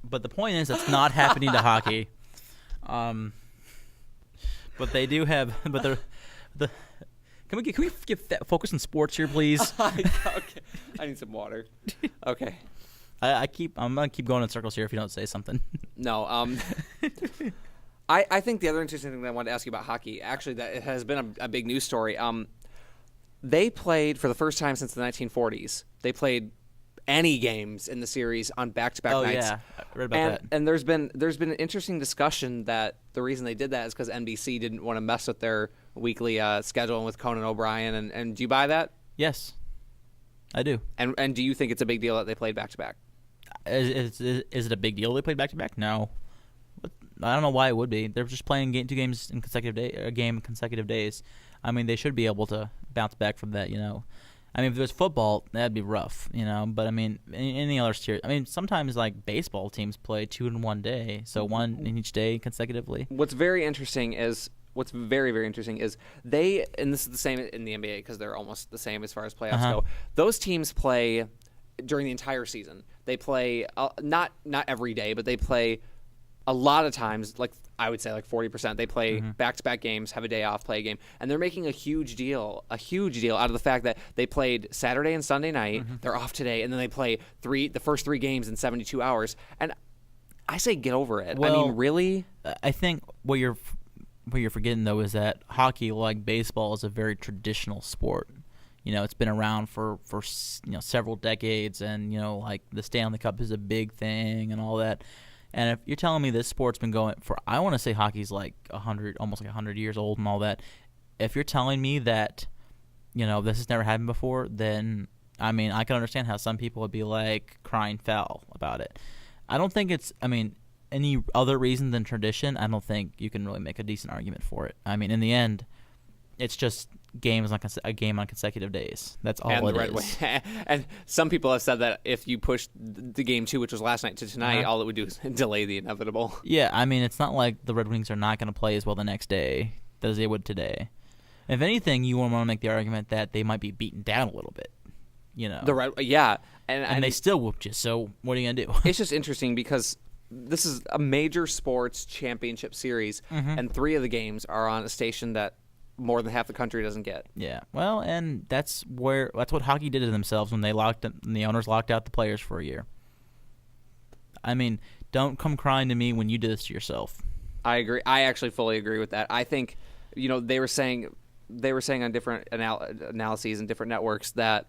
But the point is, it's not happening to hockey. But they do have. But the. Can we get focus on sports here, please? Okay. I need some water. Okay. I'm gonna keep going in circles here if you don't say something. No. I think the other interesting thing that I wanted to ask you about hockey, actually, that it has been a big news story. They played for the first time since the 1940s. They played any games in the series on back-to-back nights. Oh yeah, I read about that. And there's been an interesting discussion that the reason they did that is because NBC didn't want to mess with their weekly schedule and with Conan O'Brien. And do you buy that? Yes, I do. And do you think it's a big deal that they played back-to-back? Is it a big deal they played back-to-back? No. I don't know why it would be. They're just playing two games in consecutive days. I mean, they should be able to bounce back from that, I mean, if there's football, that'd be rough, But, I mean, any other series. I mean, sometimes, like, baseball teams play 2 in one day, so one in each day consecutively. What's very interesting is they, and this is the same in the NBA because they're almost the same as far as playoffs go, those teams play during the entire season. They play, not every day, but they play a lot of times, like I would say like 40%, they play back-to-back games, have a day off, play a game. And they're making a huge deal out of the fact that they played Saturday and Sunday night, they're off today, and then they play the first 3 games in 72 hours. And I say get over it. Well, I mean, really? I think what you're forgetting, though, is that hockey, like baseball, is a very traditional sport. It's been around for several decades, and, like the Stanley Cup is a big thing and all that. And if you're telling me this sport's been going for, I want to say hockey's like 100, almost like 100 years old and all that. If you're telling me that, this has never happened before, then, I mean, I can understand how some people would be like crying foul about it. I don't think it's, any other reason than tradition. I don't think you can really make a decent argument for it. I mean, in the end, it's just a game on consecutive days. That's all and it the Red is. And some people have said that if you push the game 2, which was last night, to tonight, all it would do is delay the inevitable. Yeah, I mean, it's not like the Red Wings are not going to play as well the next day as they would today. If anything, you want to make the argument that they might be beaten down a little bit. And they still whooped you. So what are you going to do? It's just interesting because this is a major sports championship series, and 3 of the games are on a station that more than half the country doesn't get. Yeah, well, and that's what hockey did to themselves when the owners locked out the players for a year. I mean, don't come crying to me when you did this to yourself. I agree. I actually fully agree with that. I think, they were saying on different analyses and different networks that,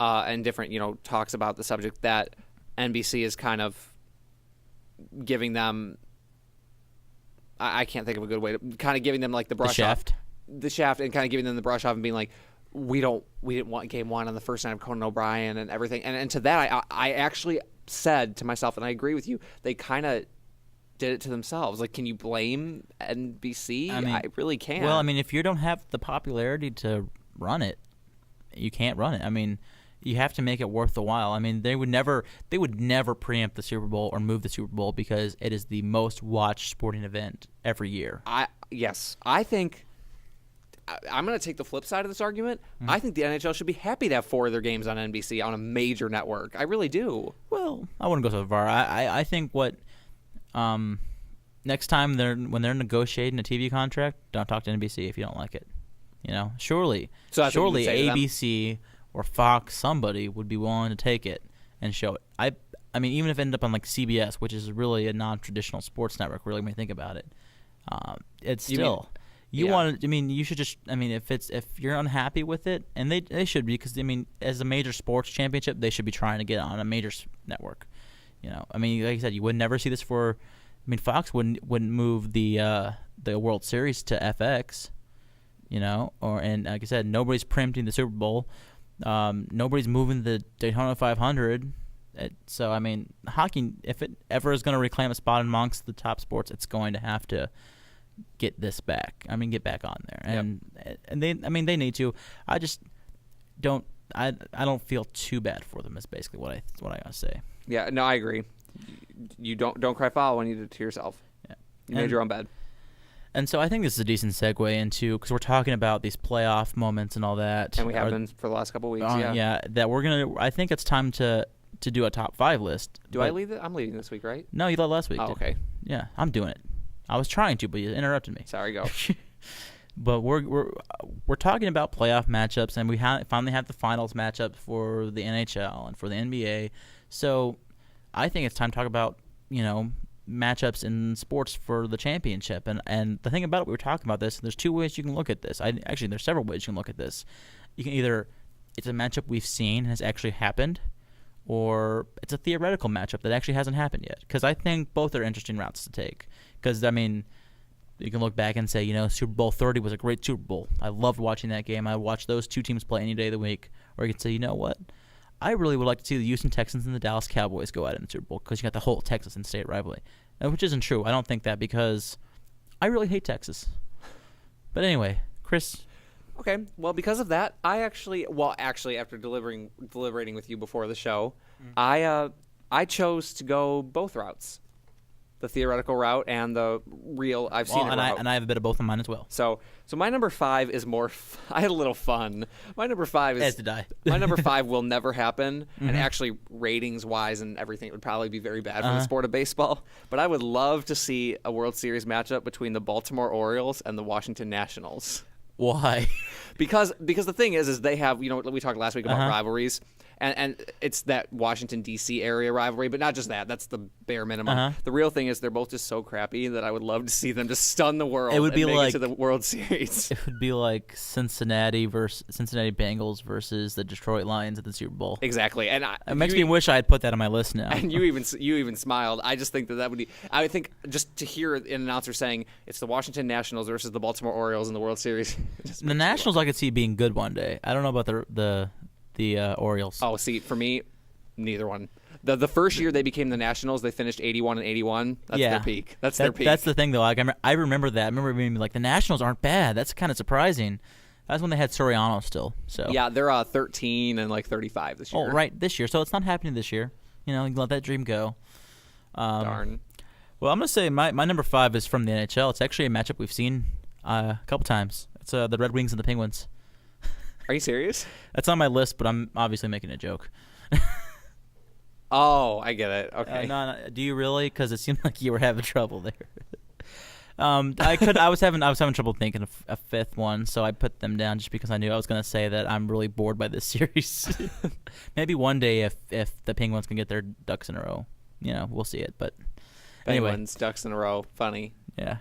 and different talks about the subject, that NBC is kind of giving them. I can't think of a good way to kind of giving them like the brush off. The shaft, and kind of giving them the brush off and being like, we didn't want game 1 on the first night of Conan O'Brien and everything. And to that, I actually said to myself, and I agree with you, they kind of did it to themselves. Like, can you blame NBC? I really can't. Well, I mean, if you don't have the popularity to run it, you can't run it. I mean, you have to make it worth the while. I mean, they would never preempt the Super Bowl or move the Super Bowl because it is the most watched sporting event every year. I think I'm going to take the flip side of this argument. I think the NHL should be happy to have 4 of their games on NBC on a major network. I really do. Well, I wouldn't go so far. I think next time when they're negotiating a TV contract, don't talk to NBC if you don't like it. Surely ABC or Fox, somebody would be willing to take it and show it. I mean, even if it ended up on like CBS, which is really a non-traditional sports network, really when you think about it, it's still. You should just. I mean, if you're unhappy with it, and they should be, because as a major sports championship, they should be trying to get on a major network. I mean, like I said, you would never see this for. I mean, Fox wouldn't move the World Series to FX. And like I said, nobody's preempting the Super Bowl. Nobody's moving the Daytona 500. So I mean, hockey, if it ever is going to reclaim a spot amongst the top sports, it's going to have to get this back. I mean, get back on there, and they need to. I just don't. I don't feel too bad for them. Is basically what I gotta say. Yeah, no, I agree. You don't cry foul when you do it to yourself. Yeah, you made your own bed. And so I think this is a decent segue into, because we're talking about these playoff moments and all that. And we have been for the last couple of weeks, Yeah, that we're going to – I think it's time to do a top 5 list. I lead it? I'm leading this week, right? No, you led last week. Oh, okay. Yeah, I'm doing it. I was trying to, but you interrupted me. Sorry, go. But we're talking about playoff matchups, and we finally have the finals matchups for the NHL and for the NBA. So I think it's time to talk about, matchups in sports for the championship. And the thing about it, we were talking about this, there's 2 ways you can look at this. Actually, there's several ways you can look at this. You can either, it's a matchup we've seen and has actually happened, or it's a theoretical matchup that actually hasn't happened yet. Because I think both are interesting routes to take. Because, you can look back and say, Super Bowl 30 was a great Super Bowl. I loved watching that game. I watched those 2 teams play any day of the week. Or you can say, you know what? I really would like to see the Houston Texans and the Dallas Cowboys go at it in the Super Bowl because you got the whole Texas and state rivalry, which isn't true. I don't think that because I really hate Texas. But anyway, Chris. Okay, well, because of that, after deliberating with you before the show, I chose to go both routes. The theoretical route and the real I've seen it route. And I have a bit of both of mine as well. So my number 5 is more I had a little fun. My number 5 is As did I. My number 5 will never happen, and actually ratings wise and everything, it would probably be very bad for the sport of baseball. But I would love to see a World Series matchup between the Baltimore Orioles and the Washington Nationals. Why? Because the thing is they have, we talked last week about rivalries. And it's that Washington, D.C. area rivalry, but not just that. That's the bare minimum. The real thing is they're both just so crappy that I would love to see them just stun the world and make it to the World Series. It would be like Cincinnati Bengals versus the Detroit Lions at the Super Bowl. Exactly. And it makes me wish I had put that on my list now. And you even smiled. I just think that would be – I think just to hear an announcer saying it's the Washington Nationals versus the Baltimore Orioles in the World Series. The Nationals I could see being good one day. I don't know about the Orioles. Oh, see, for me, neither one. The first year they became the Nationals, they finished 81-81. That's their peak. That's their peak. That's the thing, though. Like I remember that. I remember being like, the Nationals aren't bad. That's kind of surprising. That's when they had Soriano still. So yeah, they're 13 and 35 this year. Oh, right, this year. So it's not happening this year. You can let that dream go. Darn. Well, I'm gonna say my number 5 is from the NHL. It's actually a matchup we've seen a couple times. It's the Red Wings and the Penguins. Are you serious? That's on my list, but I'm obviously making a joke. Oh, I get it. Okay. No, do you really? Because it seemed like you were having trouble there. I was having trouble thinking of a 5th one, so I put them down just because I knew I was going to say that I'm really bored by this series. Maybe one day if the Penguins can get their ducks in a row, we'll see it. But Penguins, ducks in a row, funny. Yeah.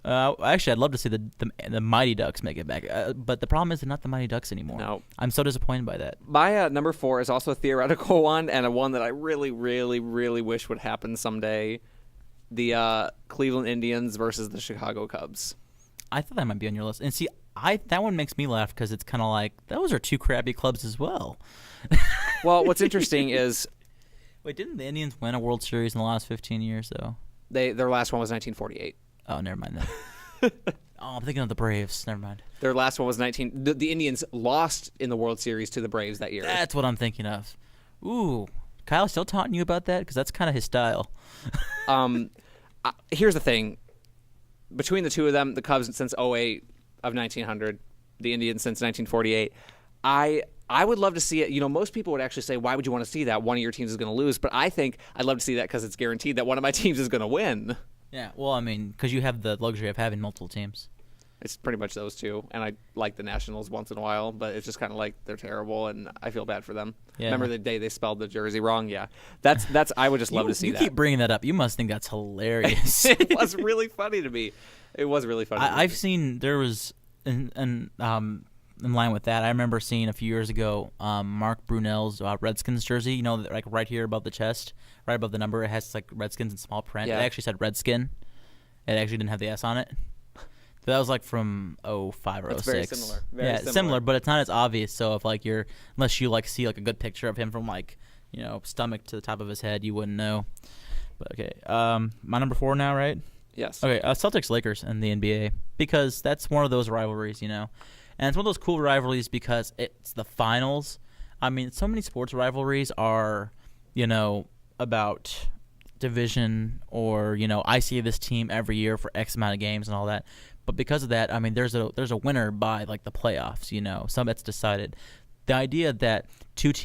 Actually, I'd love to see the Mighty Ducks make it back, but the problem is they're not the Mighty Ducks anymore. No, I'm so disappointed by that. My number 4 is also a theoretical one, and a one that I really, really, really wish would happen someday: the Cleveland Indians versus the Chicago Cubs. I thought that might be on your list, and see, that one makes me laugh because it's kind of like those are 2 crappy clubs as well. Well, what's interesting is, wait, didn't the Indians win a World Series in the last 15 years though? Their last one was 1948. Oh, never mind then. I'm thinking of the Braves. Never mind. Their last one was the Indians lost in the World Series to the Braves that year. That's what I'm thinking of. Ooh, Kyle's still taunting you about that? Because that's kind of his style. Here's the thing. Between the two of them, the Cubs since 08 of 1900, the Indians since 1948, I would love to see it. Most people would actually say, why would you want to see that? One of your teams is going to lose. But I think I'd love to see that because it's guaranteed that one of my teams is going to win. Yeah, well, because you have the luxury of having multiple teams. It's pretty much those two, and I like the Nationals once in a while, but it's just kind of like they're terrible, and I feel bad for them. Yeah. Remember the day they spelled the jersey wrong? Yeah, that's. I would just love to see that. You keep bringing that up. You must think that's hilarious. It was really funny to me. It was really funny. I've seen there was in line with that. I remember seeing a few years ago Mark Brunell's Redskins jersey. Like right here above the chest. Right above the number, it has like Redskins in small print. Yeah. It actually said Redskin. It actually didn't have the S on it. But that was like from 05 or 06. Very similar. Very similar, but it's not as obvious. So if unless you see like a good picture of him from stomach to the top of his head, you wouldn't know. But okay, my number 4 now, right? Yes. Okay, Celtics Lakers in the NBA because that's one of those rivalries, and it's one of those cool rivalries because it's the finals. So many sports rivalries are, about division or, I see this team every year for X amount of games and all that. But because of that, I mean, there's a winner by like the playoffs, some that's decided. The idea that two teams